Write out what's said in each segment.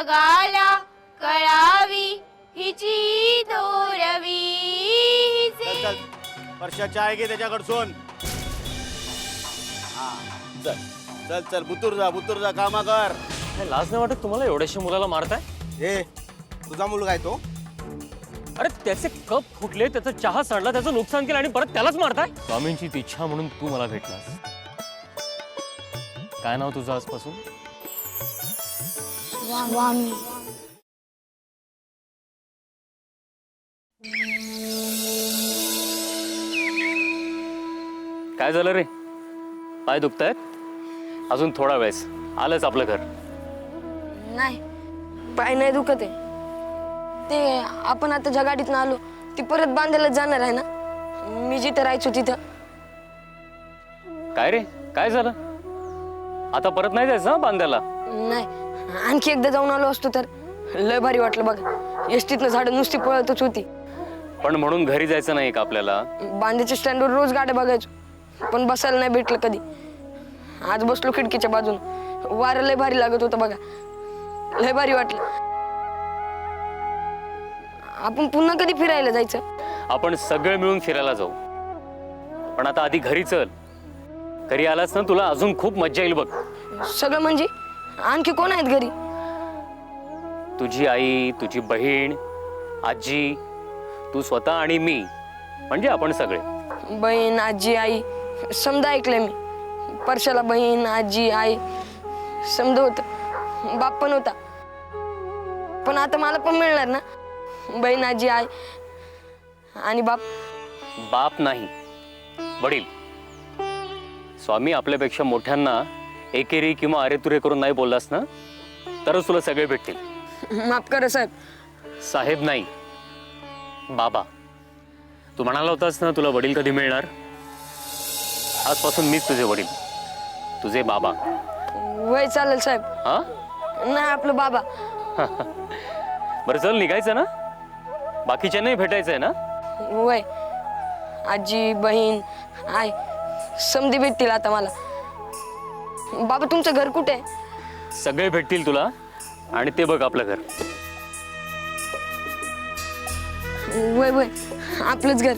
जगाला कळावी हिची दोरवी हिचे. वर्षाच्या आहे गे त्याच्याकडसून. चल चल चल बुतूर जा कामा कर. लाज नाही वाटत तुम्हाला एवढ्याशा मुलाला मारताय? हे तुझा मुलगा आहे तो? अरे त्याचे कप फुटले, त्याचा चहा सडला, त्याचं नुकसान केलं आणि परत त्यालाच मारताय? स्वामींची इच्छा म्हणून तू मला भेटलास. काय नाव तुझं आजपासून? स्वामी. काय झालं रे? पाय दुखतायत? अजून थोडा वेळेस आलंच आपलं घर. नाही, पाय नाही दुखत आहे. ते आपण आता ज्या गाडीतून आलो ती परत बांधायला जाणार आहे ना, मी जिथं राहायचो तिथं. काय रे, काय झालं? आता परत नाही जायचं हं बांधायला? नाही, आणखी एकदा जाऊन आलो असतो तर लय भारी वाटलं बघा. एसटीतनं झाडं नुसती पळतच होती. पण म्हणून घरी जायचं नाही का आपल्याला? बांद्याच्या स्टँडवर रोज गाड्या बघायचो, पण बसायला नाही भेटलं कधी. आज बसलो खिडकीच्या बाजून, वारं लय भारी लागत होतं बघा. लय भारी वाटलं. आपण पुन्हा कधी फिरायला जायचं? आपण सगळे मिळून फिरायला जाऊ. पण आता आधी घरी चल. घरी आलास ना तुला अजून खूप मज्जा येईल बघ. सगळं म्हणजे आणखी कोण आहेत घरी? तुझी आई, तुझी बहीण, आजी, तू स्वतः आणि मी, म्हणजे आपण सगळे. बहीण, आजी, आई समजा ऐकलंय मी. परशाला बहीण, आजी, आई समजा होतं. बाप पण होता. पण आता मला पण मिळणार ना बहीण, आजी, आई आणि बाप? बाप नाही, वडील. स्वामी आपल्यापेक्षा मोठ्यांना एकेरी किंवा अरेतुरे करून नाही बोललास ना, तरच तुला सगळे भेटतील. माफ करा साहेब. साहेब नाही, बाबा. तू म्हणाला होतास ना तुला वडील कधी मिळणार. आजपासून मीच तुझे वडील, तुझे बाबा. वय चालेल साहेब. हा, नाही आपलं बाबा. बरं चल निघायचं ना, बाकीच्या नाही भेटायचंय ना. वय आजी, बहीण, आई समधी भेटतील आता मला. बाबा तुमचं घर कुठे आहे? सगळे भेटतील तुला. आणि ते बघ आपलं घर. वय वय आपलंच घर.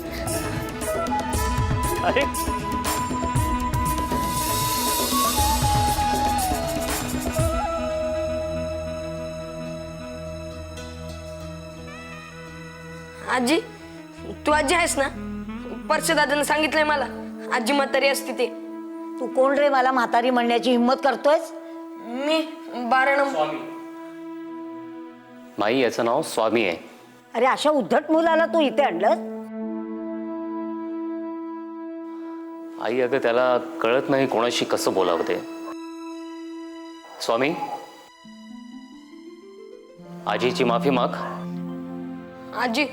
अरे आजी, तू आजी आहेस ना? परशदादानं सांगितलंय मला आजी म्हातारी असते ते. तू कोण रे मला म्हातारी म्हणण्याची हिंमत करतोयस? मी 12 नंबर. माई, याचं नाव स्वामी आहे. अरे अशा उद्धट मुलाला तू इथे आणलंस? आई, अगं त्याला कळत नाही कोणाशी कसं बोलावं ते. स्वामी, आजीची माफी माग. आजी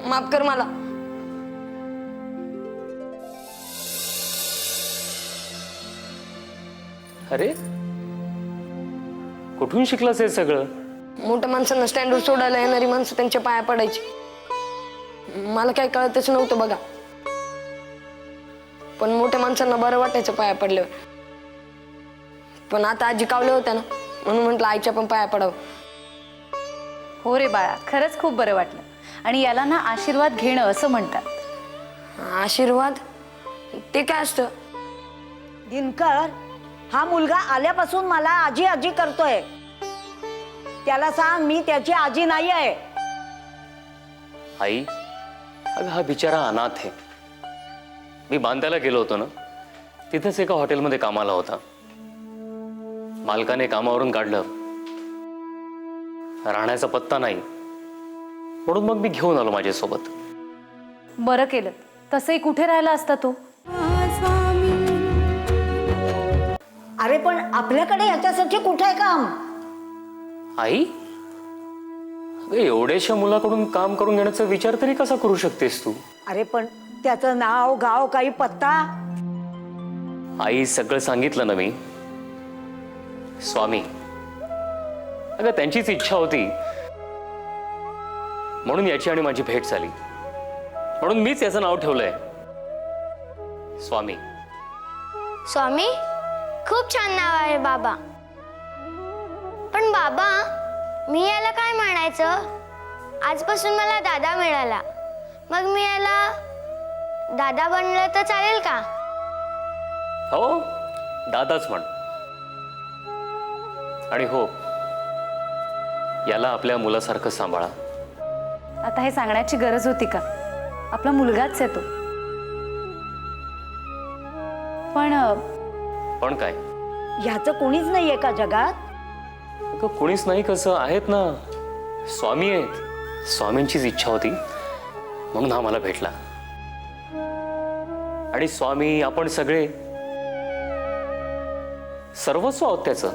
माफ कर मला. अरे कुठून शिकलास हे सगळं? मोठ्या माणसांना स्टँडवर सोडायला येणारी माणसं त्यांच्या पाया पडायची. मला काही कळतच नव्हतं बघा, पण मोठ्या माणसांना बरं वाटायचं पाया पडल्यावर. पण आता आजी कावल्या होत्या ना, म्हणून म्हटलं आईच्या पण पाया पडावं. हो रे बाळा, खरंच खूप बरं वाटलं. आणि याला ना आशीर्वाद घेणं असं म्हणतात. आशीर्वाद ते काय असतं? दिनकर, हा मुलगा आल्यापासून मला आजी आजी करतोय. त्याला सांग मी त्याची आजी नाही आहे. आई, अगं हा बिचारा अनाथ आहे. मी बांधायला गेलो होतो ना, तिथेच एका हॉटेलमध्ये कामाला होता. मालकाने कामावरून काढलं, राहण्याचा पत्ता नाही, म्हणून मग मी घेऊन आलो माझ्यासोबत. बरं केलं. तसंही कुठे राहिला असता तो? अरे पण आपल्याकडे याच्यासाठी कुठे आहे काम? आई, अगं एवढ्याशा मुलाकडून काम करून घेण्याचा विचार तरी कसा करू शकतेस तू? अरे पण त्याचं नाव, गाव, काही पत्ता? आई, सगळं सांगितलं ना मी. स्वामी, अगं त्यांचीच इच्छा होती म्हणून याची आणि माझी भेट झाली, म्हणून मीच याचं नाव ठेवलंय स्वामी. स्वामी खूप छान नाव आहे बाबा, पण पण बाबा, मी याला काय म्हणायचं? आजपासून मला दादा मिळाला, मग मी याला दादा बनलं तर चालेल का? हो, दादाच म्हण. आणि हो, याला आपल्या मुलासारखं सांभाळा. आता हे सांगण्याची गरज होती का? आपला मुलगाच आहे तो. पण काय? ह्याचं कोणीच नाहीये का जगात? अगं, कुणीच नाही कसं आहेत ना, स्वामी आहेत. स्वामींचीच इच्छा होती म्हणून हा मला भेटला. आणि स्वामी, आपण सगळे सर्वस्व आहोत त्याचं.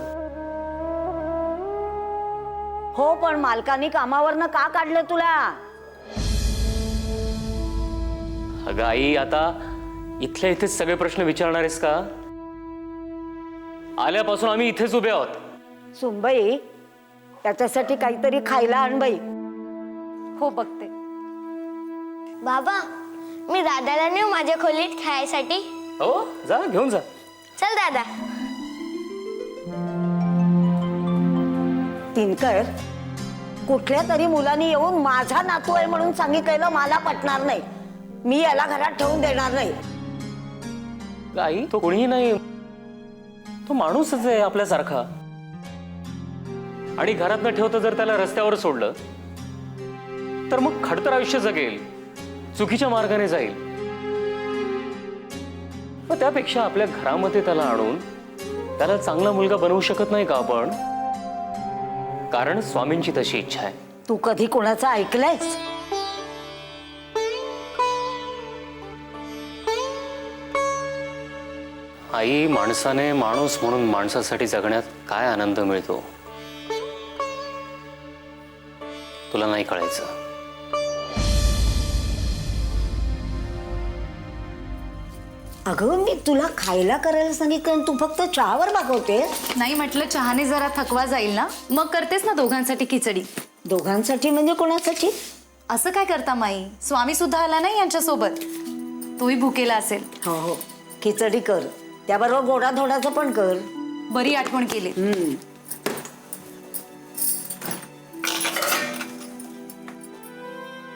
हो, पण मालकाने कामावरनं का काढलं तुला? अगं आई, आता इथल्या इथेच सगळे प्रश्न विचारणार आहेस का? आल्यापासून आम्ही इथेच उभे आहोत. सुनबाई, त्याच्यासाठी काहीतरी खायला आण बाई. हो, बघते. बाबा, मी दादाला नेऊ माझ्या खोलीत खेळायसाठी? हो, जा, घेऊन जा. चल दादा. दिनकर, कुठल्या तरी मुलाने येऊन माझा नातू आहे म्हणून सांगितलेलं मला पटणार नाही. मी याला घरात ठेवून देणार नाही. आई, तो कोणीही नाही, तो माणूसच आहे आपल्यासारखा. आणि घरात न ठेवता जर त्याला रस्त्यावर सोडलं तर मग खडतर आयुष्य जगेल, चुकीच्या मार्गाने जाईल. मग त्यापेक्षा आपल्या घरामध्ये त्याला आणून त्याला चांगला मुलगा बनवू शकत नाही का आपण? कारण स्वामींची तशी इच्छा आहे. तू कधी कोणाचं ऐकलंयस? आई, माणसाने माणूस म्हणून माणसासाठी जगण्यात काय आनंद मिळतो तुला नाही कळायचं. अगं, मी तुला खायला करायला सांगितलं आणि तू फक्त चहावर भागवते. नाही, म्हटलं चहाने जरा थकवा जाईल ना, मग करतेस ना दोघांसाठी खिचडी. दोघांसाठी म्हणजे कोणासाठी? असं काय करता माई? स्वामी सुद्धा आला नाही यांच्यासोबत, तोही भुकेला असेल. हो हो, खिचडी कर, त्याबरोबर गोडाधोडाचं पण कर. बरी आठवण केली.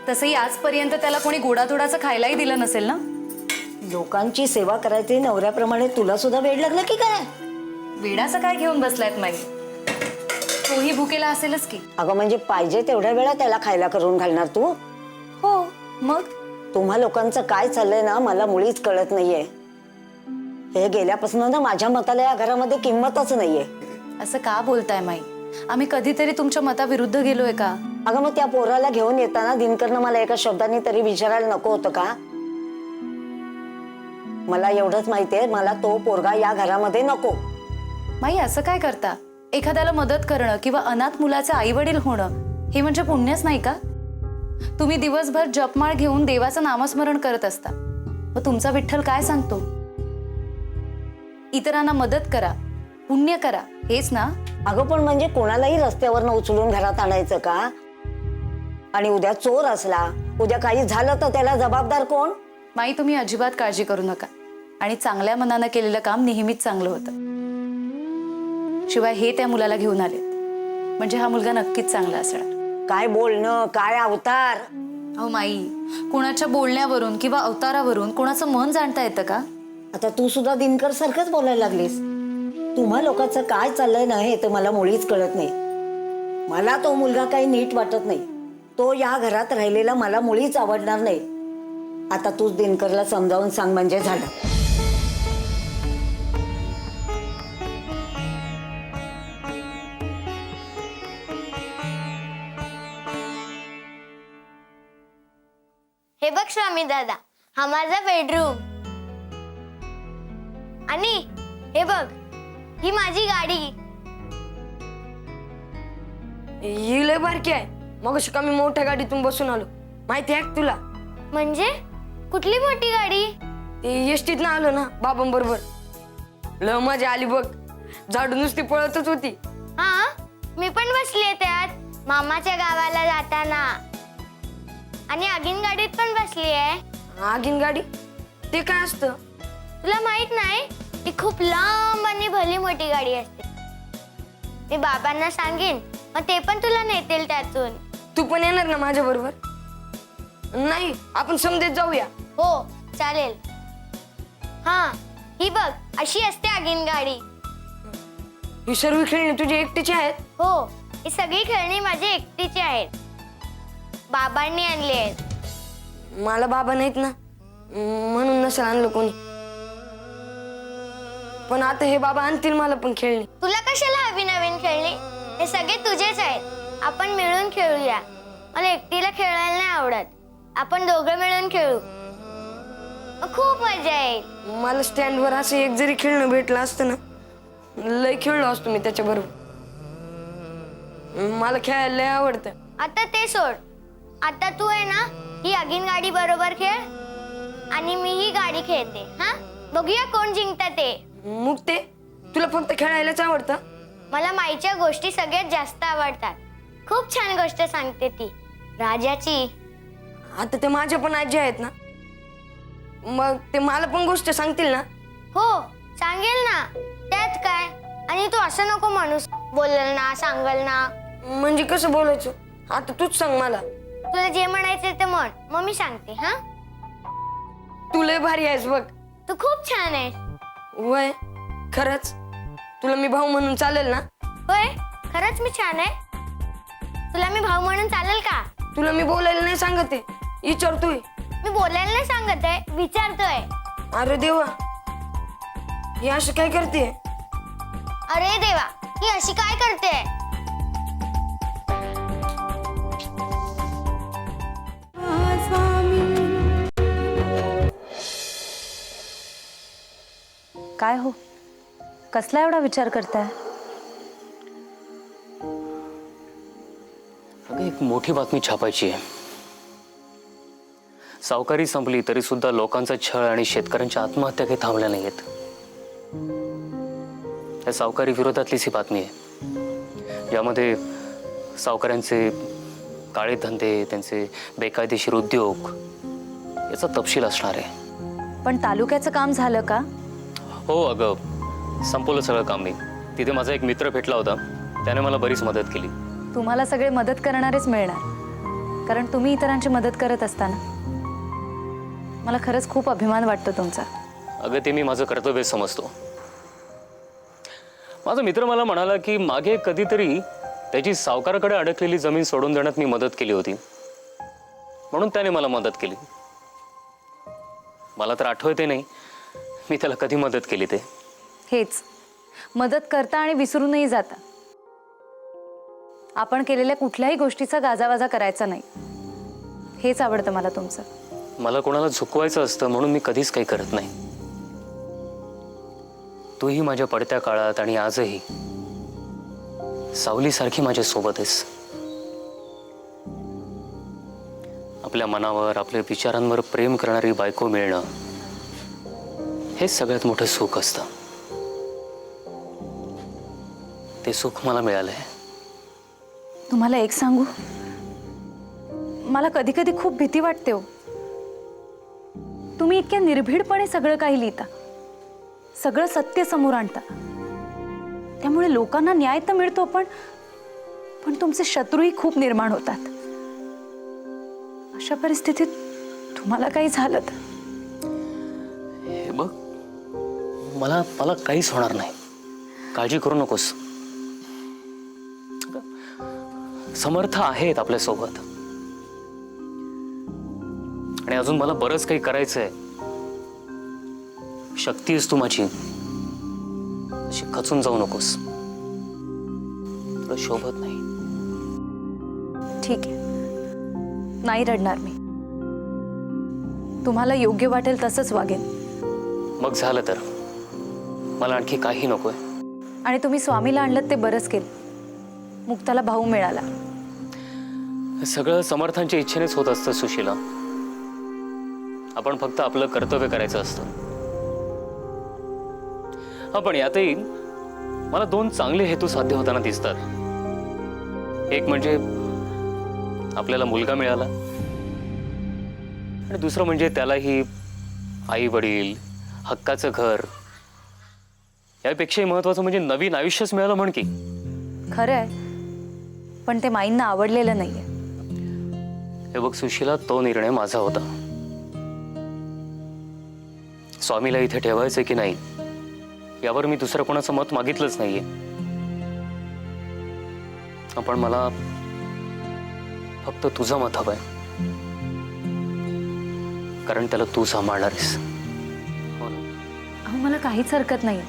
तसंही आजपर्यंत त्याला कोणी गोडाधोडाचं खायलाही दिलं नसेल ना. लोकांची सेवा करायची नवऱ्याप्रमाणे तुला सुद्धा वेळ लागलं की काय? वेडाचं काय घेऊन बसलायत माई? तोही भुकेला असेलच की. अगं, म्हणजे पाहिजे तेवढ्या वेळा त्याला खायला करून घालणार तू? हो, मग तुम्हा लोकांचं काय चाललंय ना, मला मुळीच कळत नाहीये. हे गेल्यापासून ना माझ्या मताला या घरामध्ये किंमतच नाहीये. असं का बोलताय माई? आम्ही कधीतरी तुमच्या मताविरुद्ध गेलोय का? अगं, मग त्या पोराला घेऊन येताना दिनकरनं मला एका शब्दाने तरी विचारायला नको होतं का? मला एवढंच माहितीये, मला तो पोरगा या घरामध्ये नको. माई, असं काय करता? एखाद्याला मदत करणं किंवा अनाथ मुलाचे आई वडील होणं हे म्हणजे पुण्यच नाही का? तुम्ही दिवसभर जपमाळ घेऊन देवाचं नामस्मरण करत असता, मग तुमचा विठ्ठल काय सांगतो? इतरांना मदत करा, पुण्य करा, हेच ना? अगं, पण म्हणजे कोणालाही रस्त्यावरनं उचलून घरात आणायचं का? आणि उद्या चोर असला, उद्या काही झालं तर त्याला जबाबदार कोण? माई, तुम्ही अजिबात काळजी करू नका. आणि चांगल्या मनानं केलेलं काम नेहमीच चांगलं होतं. शिवाय हे त्या मुलाला घेऊन आले म्हणजे हा मुलगा नक्कीच चांगला असणार. काय बोलणं, काय अवतार! अहो माई, कोणाच्या बोलण्यावरून किंवा अवतारावरून कोणाचं मन जाणता येतं का? आता तू सुद्धा दिनकर सारखंच बोलायला लागलीस. तुम्हा लोकांचं काय चाललंय ना, हे तर मला मुळीच कळत नाही. मला तो मुलगा काही नीट वाटत नाही. तो या घरात राहिलेला मला मुळीच आवडणार नाही. आता तूच दिनकरला समजावून सांग म्हणजे झालं. हे बघ स्वामी दादा, हा माझा बेडरूम. आणि हे बघ, ही माझी गाडी. ही लय बारकी आहे. मग का मी मोठ्या गाडीतून बसून आलो, माहिती आहे तुला? म्हणजे कुठली मोठी गाडी? ती एसटीत ना आलो ना बाबांबरोबर. लय मजा आली बघ, झाडू नुसती पळतच होती. हा, मी पण बसलीये त्यात मामाच्या गावाला जाताना. आणि आगीन गाडीत पण बसलीये. आगीन गाडी? ते काय असतं? तुला माहित नाही? ती खूप लांब आणि भली मोठी गाडी असते. मी बाबांना सांगेन, मग ते पण तुला नेतील त्यातून. तू पण येणार ना माझ्या बरोबर? नाही, आपण समजेत जाऊया. हो चालेल. हा, ही बघ अशी असते आगीन गाडी. ही सर्व खेळणी तुझी एकटीची आहेत? हो, ही सगळी खेळणी माझी एकटीची आहेत. बाबांनी आणली आहेत. मला बाबा नाहीत ना, म्हणून नसेल आणलं कोणी. पण आता हे बाबा आणतील मला पण खेळणी. तुला कशाला हवी नवीन खेळणी? हे सगळे तुझेच आहेत. आपण मिळून खेळूया. मला एकटीला खेळायला नाही आवडत. आपण दोघं मिळून खेळू. मग खूप मजा येईल. मला स्टँडवर असं एक जरी खेळणं भेटलं असतं ना, लय खेळलो असतो मी त्याच्या बरोबर. मला खेळायला लय आवडतं. आता ते सोड. आता तू आहे ना, ही आगीन गाडी बरोबर खेळ आणि मी ही गाडी खेळते. हा, बघूया कोण जिंकतं ते. मग ते तुला फक्त खेळायलाच आवडतं? मला माईच्या गोष्टी सगळ्यात जास्त आवडतात. खूप छान गोष्ट सांगते ती, राजाची. आता ते माझ्या पण आजी आहेत ना, मग ते मला पण गोष्ट सांगतील ना? हो सांगेल ना, त्यात काय. आणि तू असं नको म्हणूस, बोलल ना सांगल ना. म्हणजे कसं बोलायचं? आता तूच सांग मला. तुला जे म्हणायचं ते म्हण, मग मी सांगते. हा, तू लय भारी आहेस बघ. तू खूप छान आहेस. वय खरंच? तुला मी भाऊ म्हणून चालेल ना? होय, खरंच मी छान आहे. तुला मी भाऊ म्हणून चालेल का? तुला मी बोलायला नाही सांगत आहे, विचारतोय. मी बोलायला नाही सांगत आहे, विचारतोय. अरे देवा, ही असं काय करते? अरे देवा, ही अशी काय करते? काय हो, कसला एवढा विचार करताय? अगं एक मोठी बातमी छापायची आहे. सावकारी संपली तरी सुद्धा लोकांचा छळ आणि शेतकऱ्यांच्या आत्महत्या काही थांबल्या नाहीयेत. त्या सावकारी विरोधातलीच ही बातमी आहे, ज्यामध्ये सावकाऱ्यांचे काळे धंदे, त्यांचे बेकायदेशीर उद्योग याचा तपशील असणार आहे. पण तालुक्याचं काम झालं का? हो अगं, संपवलं सगळं काम मी. तिथे माझा एक मित्र भेटला होता, त्याने मला बरीच मदत केली. तुम्हाला सगळे मदत करणारेच मिळणार, कारण तुम्ही इतरांची मदत करत असताना. मला खरंच खूप अभिमान वाटतो तुमचा. अगं ते मी माझं कर्तव्य समजतो. माझा मित्र मला म्हणाला की मागे कधीतरी त्याची सावकाराकडे अडकलेली जमीन सोडून देण्यात मी मदत केली होती, म्हणून त्याने मला मदत केली. मला तर आठवते नाही मी त्याला कधी मदत केली ते. हेच, मदत करता आणि विसरूनही जाता. आपण केलेल्या कुठल्याही गोष्टीचा गाजावाजा करायचा नाही, हेच आवडतं मला तुमचं. मला कोणाला झुकवायचं असतं म्हणून मी कधीच काही करत नाही. तूही माझ्या पडत्या काळात आणि आजही सावलीसारखी माझ्या सोबत आहेस. आपल्या मनावर, आपल्या विचारांवर प्रेम करणारी बायको मिळणं हे सगळ्यात मोठं सुख असतं. ते सुख मला मिळालंय. तुम्हाला एक सांगू, मला कधी कधी खूप भीती वाटते हो. तुम्ही इतक्या निर्भीडपणे सगळं काही लिहिता, सगळं सत्य समोर आणता. त्यामुळे लोकांना न्याय तर मिळतो, पण तुमचे शत्रूही खूप निर्माण होतात. अशा परिस्थितीत तुम्हाला काही झालं तर? हे बघ, मला काहीच होणार नाही, काळजी करू नकोस. समर्थ आहेत आपल्या सोबत, आणि अजून मला बरंच काही करायचंय. शक्ती आहेस तू माझी, अशी खचून जाऊ नकोस, तुला शोभत नाही. ठीक आहे, नाही रडणार मी. तुम्हाला योग्य वाटेल तसंच वागेन. मग झालं तर मला आणखी काही नकोय. आणि तुम्ही स्वामीला आणलं ते बरंच केलं. मुक्ताला भाऊ मिळाला. सगळं समर्थांच्या इच्छेनेच होत असतं सुशीला. आपण फक्त आपलं कर्तव्य करायचं असतं. हा, पण यातही मला दोन चांगले हेतू साध्य होताना दिसतात. एक म्हणजे आपल्याला मुलगा मिळाला, आणि दुसरं म्हणजे त्यालाही आई वडील, हक्काचं घर, यापेक्षाही महत्वाचं म्हणजे नवीन आयुष्यच मिळालं म्हण की. खरं आहे, पण ते माईंना आवडलेलं नाहीये. हे बघ सुशीला, तो निर्णय माझा होता. स्वामीला इथे ठेवायचं की नाही यावर मी दुसरं कोणाचं मत मागितलंच नाहीये. पण मला फक्त तुझं मत हवंय, कारण त्याला तू सांभाळणार आहेस. हो ना? अहो, मला काहीच हरकत नाही.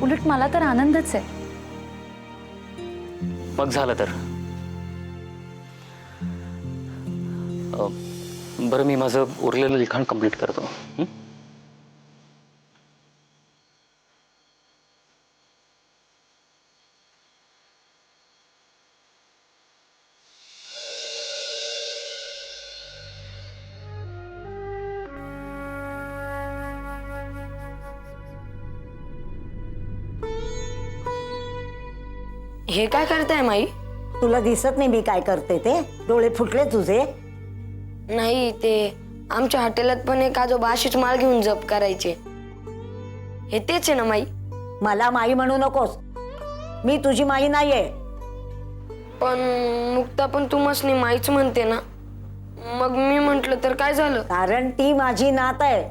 उलट मला तर आनंदच आहे. मग झालं तर बरं, मी माझं उरलेलं लिखाण कंप्लीट करतो. हं? हे काय करताय माई? तुला दिसत नाही मी काय करते ते? डोळे फुटले तुझे? नाही, ते आमच्या हॉटेलात पण एक आजोबा अशीच माळ घेऊन जप करायचे. हे तेच आहे ना माई? मला माई म्हणू नकोस, मी तुझी माई नाहीये. पण मुक्ता पण तुम्हाला माईच म्हणते ना, मग मी म्हंटल तर काय झालं? कारण ती माझी नात आहे,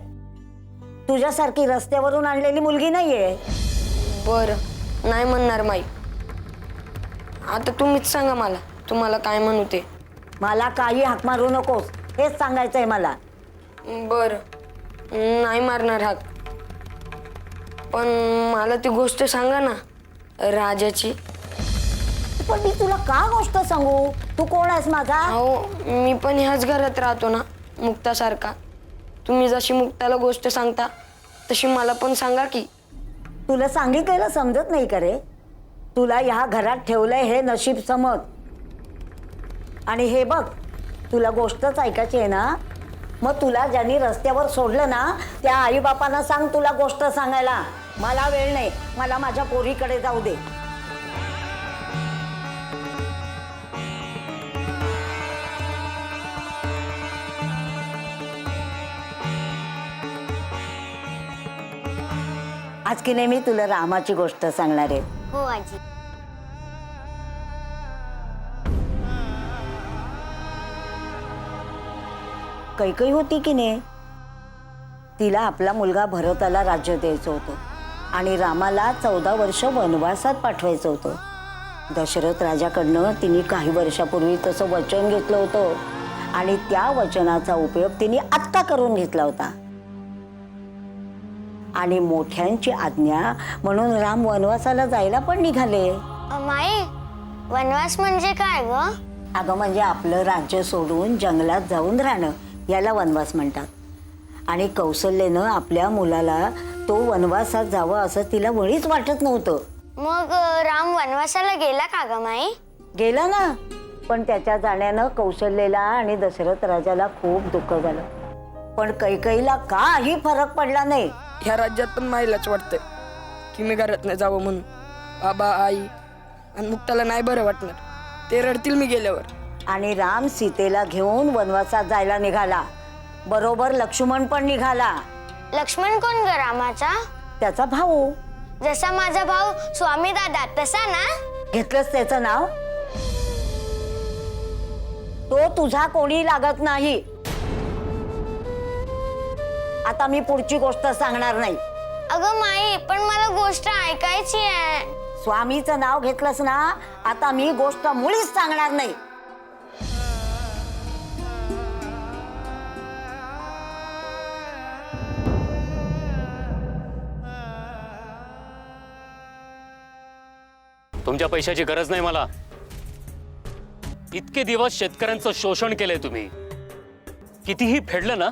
तुझ्यासारखी रस्त्यावरून आणलेली मुलगी नाहीये. बर, नाही म्हणणार माई. आता तुम्हीच सांगा मला, तुम्हाला काय म्हणू ते. मला काही हाक मारू नकोस, हेच सांगायचंय मला. बर, नाही मारणार हाक. पण मला ती गोष्ट सांगा ना, राजाची. पण मी तुला का गोष्ट सांगू? तू कोण आहेस माझा? अहो, मी पण ह्याच घरात राहतो ना, मुक्तासारखा. तुम्ही जशी मुक्ताला गोष्ट सांगता तशी मला पण सांगा की. तुला सांगितलेलं समजत नाही का रे? तुला ह्या घरात ठेवलंय हे नशीब समज. आणि हे बघ, तुला गोष्टच ऐकायची आहे ना, मग तुला ज्यांनी रस्त्यावर सोडलं ना त्या आई बापांना सांग तुला गोष्ट सांगायला. मला वेळ नाही, मला माझ्या पोरीकडे जाऊ दे. आज की नाही मी तुला रामाची गोष्ट सांगणार आहे. हो आजी. कैकई होती की नाही, तिला आपला मुलगा भरताला राज्य द्यायचं होतं आणि रामाला 14 वर्ष वनवासात पाठवायचं होतं. दशरथ राजाकडनं तिने काही वर्षापूर्वी तसं वचन घेतलं होतं आणि त्या वचनाचा उपयोग तिने आत्ता करून घेतला होता. आणि मोठ्यांची आज्ञा म्हणून राम वनवासाला जायला पण निघाले. माई, वनवास म्हणजे काय ग? अगं म्हणजे आपलं राज्य सोडून जंगलात जाऊन राहणं, याला वनवास म्हणतात. आणि कौशल्येनं आपल्या मुलाला तो वनवासात जावं असं तिला मुळीच वाटत नव्हतं. मग राम वनवासाला गेला का ग माई? गेला ना, पण त्याच्या जाण्यानं कौशल्येला आणि दशरथ राजाला खूप दुःख झालं. पण कैकईला काही फरक पडला नाही. ह्या राज्यात पण माईलाच वाटतंय की मी घरात नाही जावं म्हणून. बाबा, आई आणि मुक्ताला नाही बरं वाटणार, ते रडतील मी गेल्यावर. आणि राम सीतेला घेऊन वनवासात जायला निघाला. बरोबर लक्ष्मण पण निघाला. लक्ष्मण कोण ग रामाचा? त्याचा भाऊ. जसा माझा भाऊ स्वामी दादा तसा ना? घेतलंस त्याचं नाव? तो तुझा कोणी लागत नाही. आता मी पुढची गोष्ट सांगणार नाही. अगं माई, पण मला गोष्ट ऐकायची आहे. स्वामीचं नाव घेतलंस ना, आता मी गोष्ट मुळीच सांगणार नाही. तुमच्या पैशाची गरज नाही मला. इतके दिवस शेतकऱ्यांचं शोषण केलंय तुम्ही. कितीही फेडलं ना,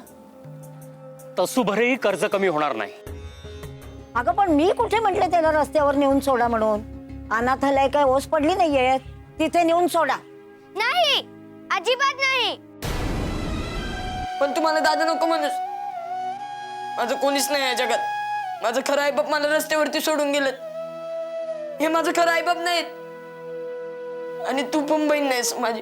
तसूभरही कर्ज कमी होणार नाही. अगं पण मी कुठे म्हटले त्याला रस्त्यावर नेऊन सोडा म्हणून? अनाथालय काय ओस पडली नाहीये, तिथे नेऊन सोडा. नाही, अजिबात नाही. पण तुम्हाला दादा नको म्हणूस. माझं कोणीच नाही या जगात. माझं खरं आई बाप मला रस्त्यावरती सोडून गेलं. हे माझं खरं आई बाप नाहीत. आणि तू पण बहीण नाहीस माझी.